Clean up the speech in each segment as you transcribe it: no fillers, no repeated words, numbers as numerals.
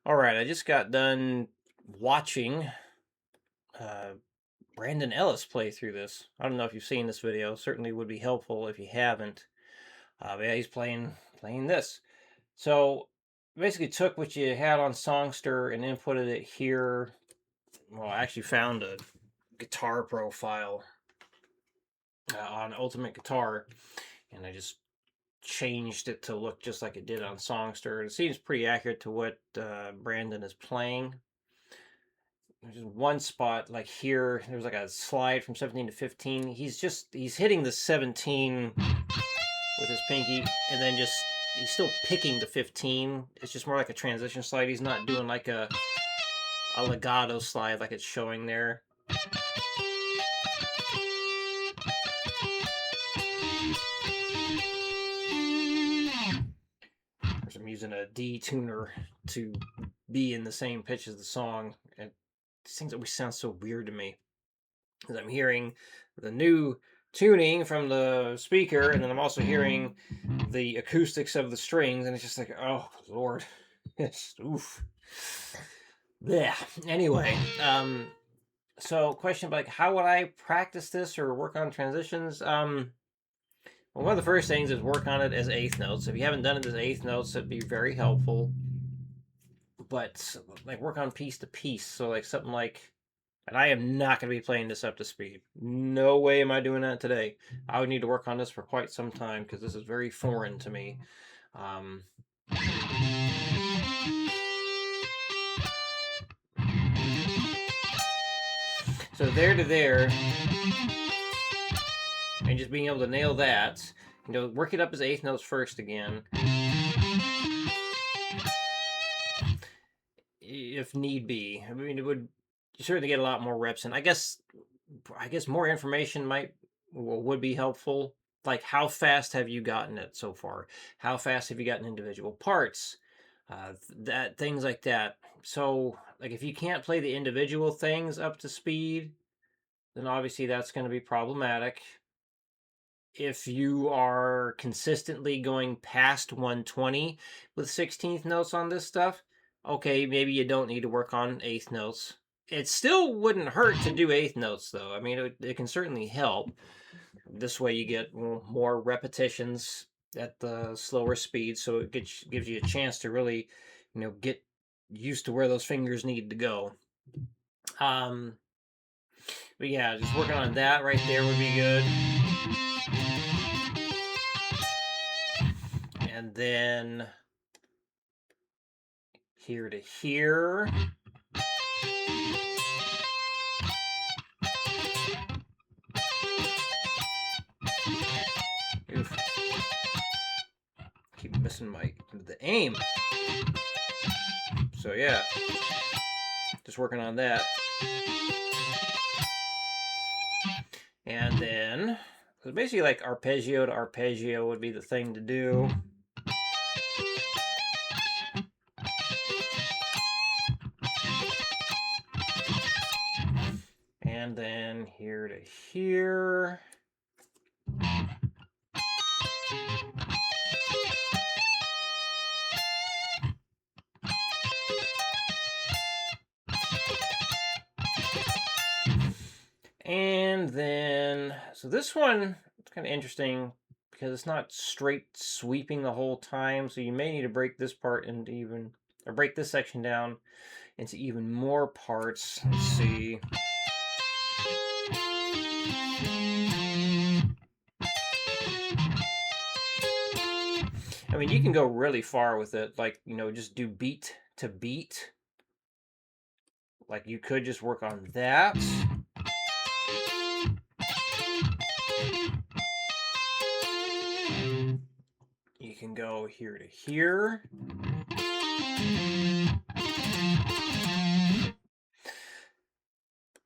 All right, I just got done watching uh, Brandon Ellis play through this. I don't know if you've seen this video. Certainly would be helpful if you haven't. But yeah, he's playing this. So basically, took what you had on Songster and inputted it here. Well, I actually found a guitar profile on Ultimate Guitar, and I just changed it to look just like it did on Songster. It seems pretty accurate to what Brandon is playing. There's just one spot like here. There's like a slide from 17 to 15. He's hitting the 17 with his pinky, and then he's still picking the 15. It's just more like a transition slide. He's not doing like a legato slide like it's showing there. I'm using a D tuner to be in the same pitch as the song, and these things always sound so weird to me because I'm hearing the new tuning from the speaker, and then I'm also hearing the acoustics of the strings, and it's just like, oh Lord, oof. Yeah. Anyway, so question like, how would I practice this or work on transitions? Well, one of the first things is work on it as eighth notes. If you haven't done it as eighth notes, that'd be very helpful. But like work on piece to piece. So like something like, and I am not going to be playing this up to speed. No way am I doing that today. I would need to work on this for quite some time because this is very foreign to me. So there to there, and just being able to nail that, work it up as eighth notes first again, if need be. I mean, it would certainly get a lot more reps in. I guess more information would be helpful. Like, how fast have you gotten it so far? How fast have you gotten individual parts? Things like that. So, like, if you can't play the individual things up to speed, then obviously that's going to be problematic. If you are consistently going past 120 with 16th notes on this stuff, okay, maybe you don't need to work on eighth notes. It still wouldn't hurt to do eighth notes, though. I mean, it can certainly help. This way you get more repetitions at the slower speed, so it gives you a chance to really, get used to where those fingers need to go. But yeah, just working on that right there would be good. And then here to here. Oof. Keep missing the aim. So yeah, just working on that. And then, so basically like arpeggio to arpeggio would be the thing to do. And then here to here. And then, so this one, it's kind of interesting because it's not straight sweeping the whole time. So you may need to break this part into break this section down into even more parts. Let's see. I mean, you can go really far with it, like, just do beat to beat. Like, you could just work on that. You can go here to here.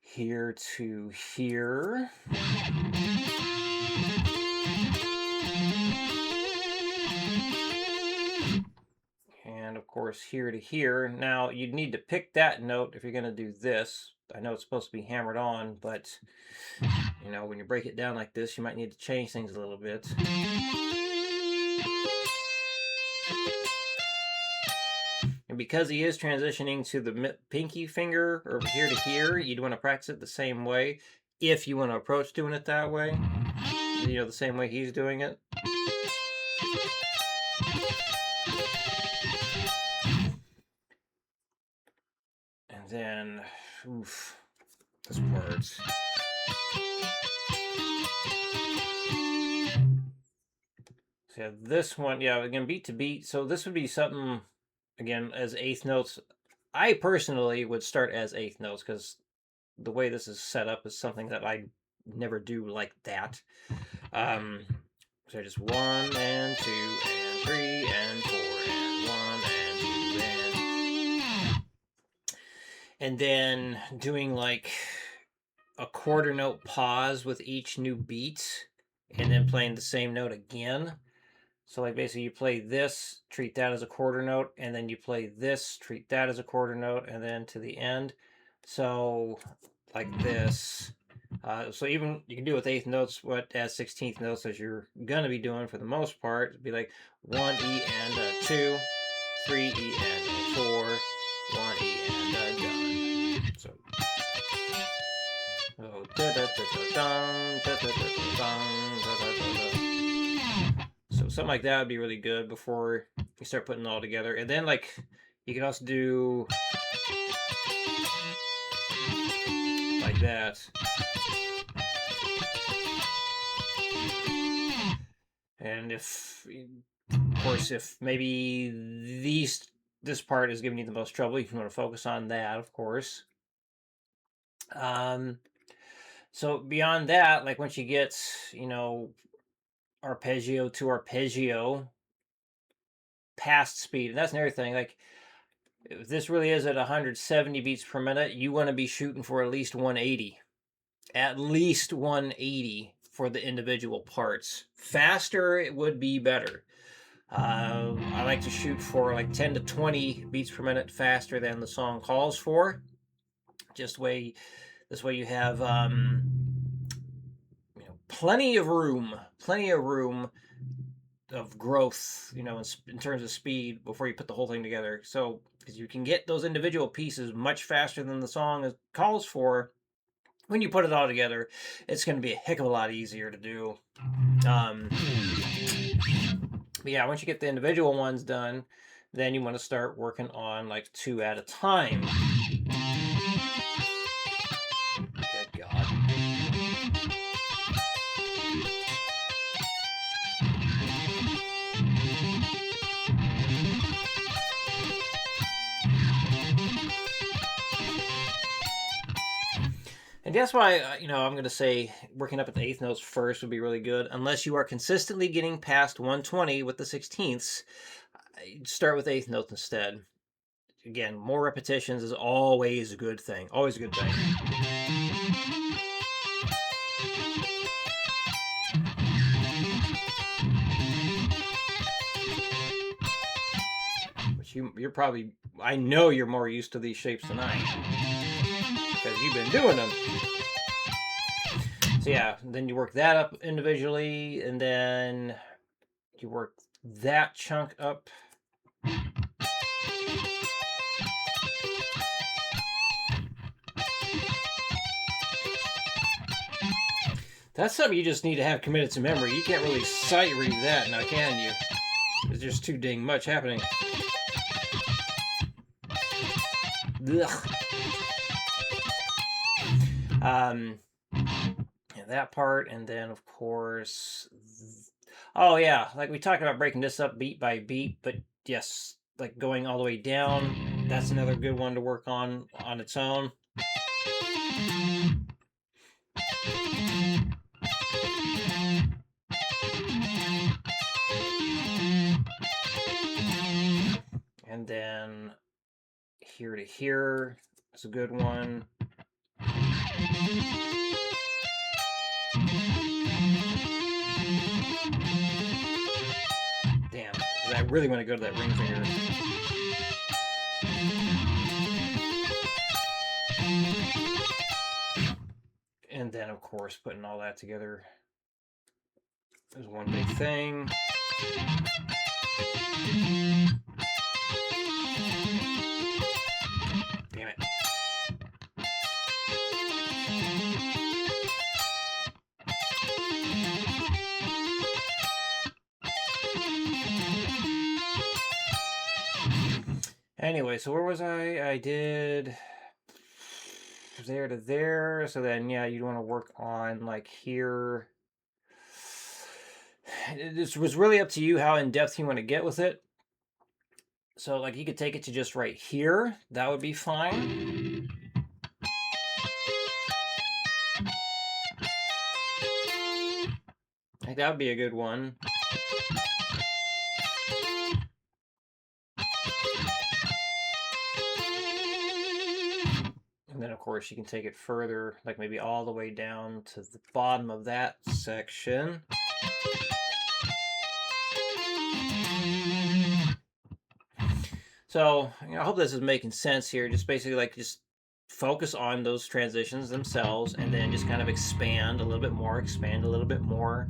Here to here. And of course here to here. Now you'd need to pick that note if you're going to do this. I know it's supposed to be hammered on, but when you break it down like this, you might need to change things a little bit. And because he is transitioning to the pinky finger or here to here, you'd want to practice it the same way if you want to approach doing it that way. You know, the same way he's doing it. And then, oof, this part. So yeah, this one, yeah, again, beat to beat. So this would be something, again, as eighth notes. I personally would start as eighth notes because the way this is set up is something that I never do like that. So just 1 and 2 and 3 and 4 and 1 and 2 and then doing like a quarter note pause with each new beat and then playing the same note again. So like basically you play this, treat that as a quarter note, and then you play this, treat that as a quarter note, and then to the end. So like this. So even you can do with eighth notes what as 16th notes as you're gonna be doing for the most part. It'd be like 1 E and a 2, 3 E and a 4, 1 E and a done. So oh, da da da da dun, da da da da dun, da da da da. So something like that would be really good before you start putting it all together. And then like you can also do like that. And if, of course, if maybe this part is giving you the most trouble, you can want to focus on that, of course. So beyond that, like once you get, you know, arpeggio to arpeggio, past speed, and that's another thing. Like if this really is at 170 beats per minute, you want to be shooting for at least 180. At least 180 for the individual parts. Faster, it would be better. I like to shoot for like 10 to 20 beats per minute faster than the song calls for. This way you have you know, plenty of room of growth, you know, in terms of speed before you put the whole thing together. So because you can get those individual pieces much faster than the song calls for. When you put it all together, it's going to be a heck of a lot easier to do. But yeah, once you get the individual ones done, then you want to start working on like 2 at a time. Good God. And that's why, you know, I'm going to say working up at the eighth notes first would be really good. Unless you are consistently getting past 120 with the 16ths, start with eighth notes instead. Again, more repetitions is always a good thing. Always a good thing. Which you're probably, I know you're more used to these shapes than I am. Because you've been doing them. So yeah, then you work that up individually, and then you work that chunk up. That's something you just need to have committed to memory. You can't really sight read that now, can you? There's just too dang much happening. Ugh. Yeah, that part, and then of course, oh yeah, like we talked about breaking this up beat by beat, but yes, like going all the way down, that's another good one to work on its own. And then here to here is a good one. Damn, I really want to go to that ring finger. And then, of course, putting all that together is one big thing. Anyway, so where was I? I did there to there. So then, yeah, you'd want to work on like here. This was really up to you how in depth you want to get with it. So like you could take it to just right here. That would be fine. Like that would be a good one. And then of course you can take it further, like maybe all the way down to the bottom of that section. So I hope this is making sense here. Just basically like just focus on those transitions themselves and then just kind of expand a little bit more, expand a little bit more.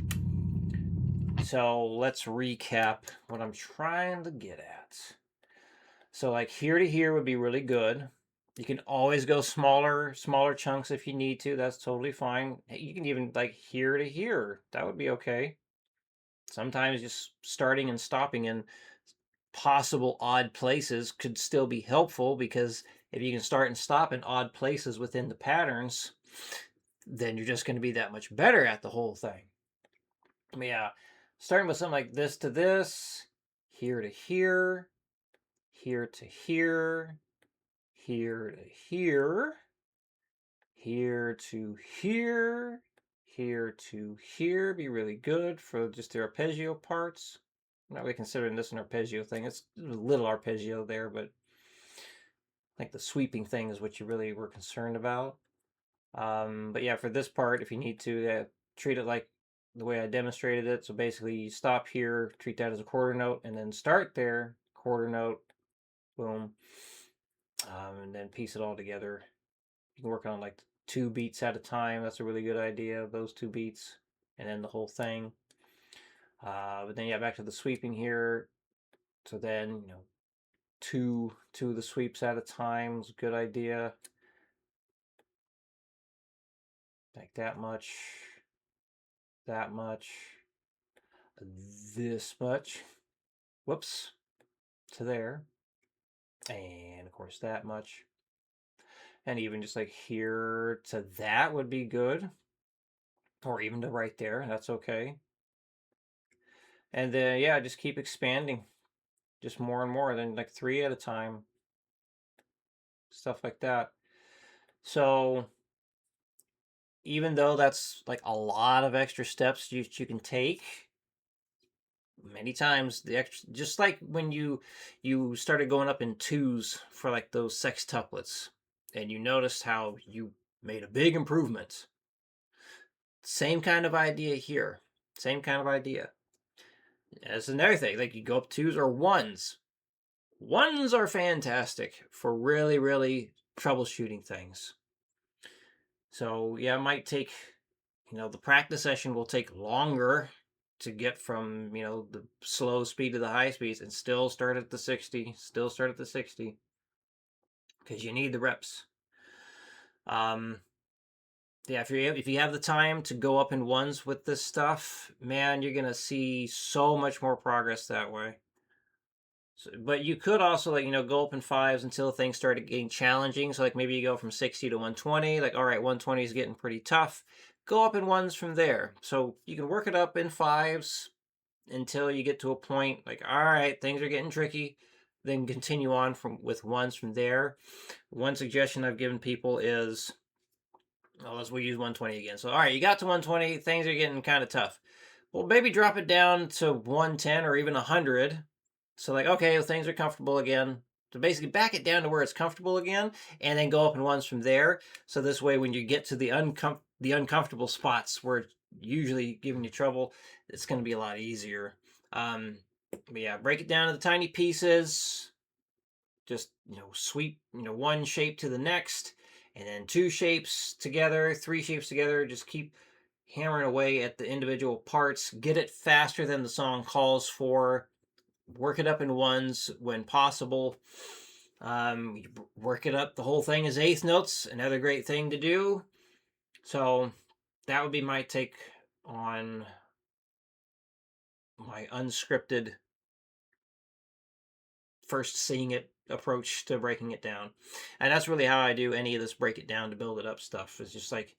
So let's recap what I'm trying to get at. So like here to here would be really good. You can always go smaller chunks if you need to. That's totally fine. You can even like here to here. That would be okay. Sometimes just starting and stopping in possible odd places could still be helpful, because if you can start and stop in odd places within the patterns, then you're just going to be that much better at the whole thing. Yeah, starting with something like this to this, here to here, here to here, here to here, here to here, here to here, be really good for just the arpeggio parts. I'm not really considering this an arpeggio thing. It's a little arpeggio there, but like the sweeping thing is what you really were concerned about. But yeah, for this part, if you need to, treat it like the way I demonstrated it. So basically, you stop here, treat that as a quarter note, and then start there, quarter note, boom, and then piece it all together. You can work on like 2 beats at a time. That's a really good idea, those 2 beats, and then the whole thing. But then yeah, back to the sweeping here. So then, two of the sweeps at a time is a good idea. Like that much, this much, whoops, to there, and of course that much, and even just like here to that would be good, or even to right there, that's okay. And then yeah, just keep expanding, just more and more, then like 3 at a time, stuff like that. So even though that's like a lot of extra steps you can take, many times the extra, just like when you started going up in twos for like those sextuplets and you noticed how you made a big improvement. Same kind of idea here, same kind of idea. That's another thing, like you go up twos or ones are fantastic for really troubleshooting things. So yeah, it might take, the practice session will take longer to get from, the slow speed to the high speeds, and still start at the 60, because you need the reps. Yeah, if you have the time to go up in ones with this stuff, man, you're gonna see so much more progress that way. So, but you could also like go up in fives until things started getting challenging. So like maybe you go from 60 to 120. Like all right, 120 is getting pretty tough. Go up in ones from there. So you can work it up in fives until you get to a point like all right, things are getting tricky. Then continue on with ones from there. One suggestion I've given people is, we'll use 120 again. So all right, you got to 120. Things are getting kind of tough. Well, maybe drop it down to 110 or even 100. So like, okay, well, things are comfortable again. So basically back it down to where it's comfortable again, and then go up in ones from there. So this way, when you get to the uncomfortable spots where it's usually giving you trouble, it's going to be a lot easier. But yeah, break it down to the tiny pieces. Just, sweep, one shape to the next, and then 2 shapes together, 3 shapes together. Just keep hammering away at the individual parts. Get it faster than the song calls for. Work it up in ones when possible. Work it up. The whole thing is eighth notes. Another great thing to do. So that would be my take on my unscripted first seeing it approach to breaking it down. And that's really how I do any of this break it down to build it up stuff. It's just like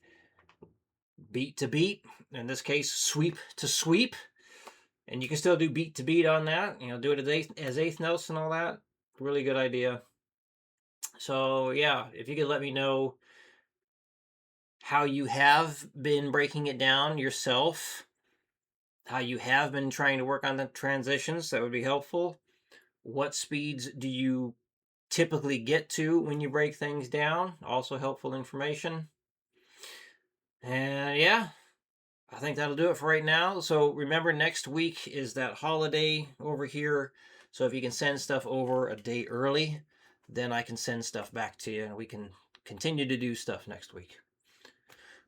beat to beat, in this case sweep to sweep, and you can still do beat to beat on that, do it as eighth notes and all that. Really good idea. So yeah, if you could let me know how you have been breaking it down yourself, how you have been trying to work on the transitions, that would be helpful. What speeds do you typically get to when you break things down? Also helpful information. And yeah, I think that'll do it for right now. So remember, next week is that holiday over here. So if you can send stuff over a day early, then I can send stuff back to you and we can continue to do stuff next week.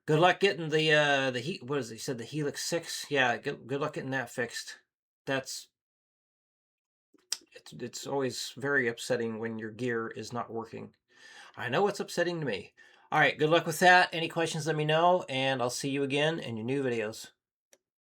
Good luck getting the heat. What is it? You said the Helix 6? Yeah, good luck getting that fixed. It's always very upsetting when your gear is not working. I know it's upsetting to me. All right, good luck with that. Any questions, let me know, and I'll see you again in your new videos.